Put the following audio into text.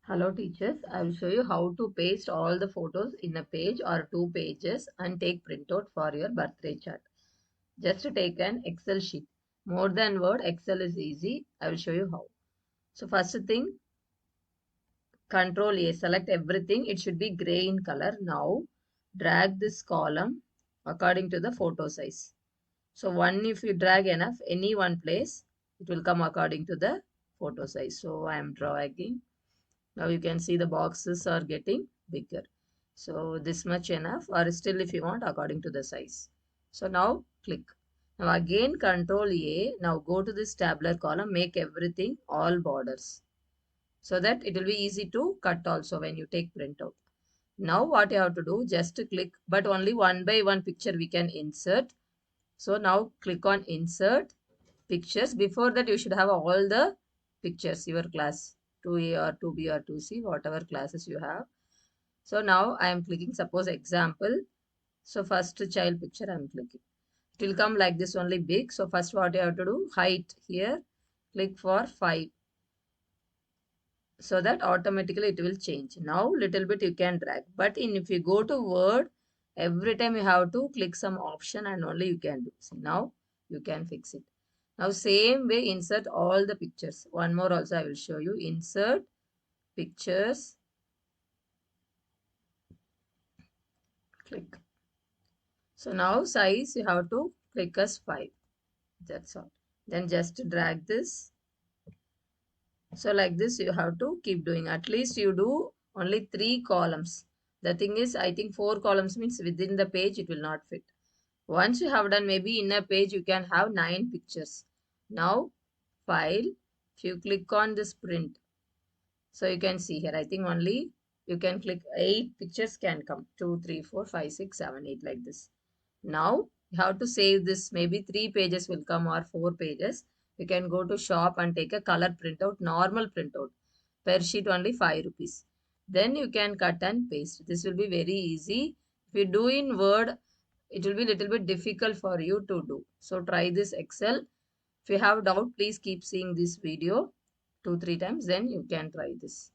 Hello teachers, I will show you how to paste all the photos in a page or 2 pages and take printout for your birthday chart. Just take an Excel sheet. More than Word, Excel is easy. I will show you how. So first thing, Control A, select everything. It should be gray in color. Now drag this column according to the photo size. So if you drag enough, any one place, it will come according to the photo size. So I am dragging. Now you can see the boxes are getting bigger. So this much enough, or still if you want according to the size. So now click. Now again Control A. Now go to this tabular column, make everything all borders. So that it will be easy to cut also when you take printout. Now what you have to do, just click, but only one by one picture we can insert. So now click on insert pictures. Before that you should have all the pictures, your class 2A or 2B or 2C, whatever classes you have. So now I am clicking, suppose example. So first child picture I am clicking. It will come like this only big. So first what you have to do, height here, click for 5. So that automatically it will change. Now little bit you can drag. But if you go to Word, every time you have to click some option and only you can do. See, now you can fix it. Now same way insert all the pictures. One more also I will show you. Insert pictures. Click. So now size you have to click as 5. That's all. Then just drag this. So like this you have to keep doing. At least you do only 3 columns. The thing is, I think 4 columns means within the page it will not fit. Once you have done, maybe in a page you can have 9 pictures. Now file, if you click on this print. So you can see here, I think only you can click 8 pictures can come. 2, 3, 4, 5, 6, 7, 8 like this. Now you have to save this. Maybe 3 pages will come or 4 pages. You can go to shop and take a color printout, normal printout. Per sheet only 5 rupees. Then you can cut and paste. This will be very easy. If you do in Word, it will be little bit difficult for you to do. So try this Excel. If you have doubt, please keep seeing this video 2-3 times. Then you can try this.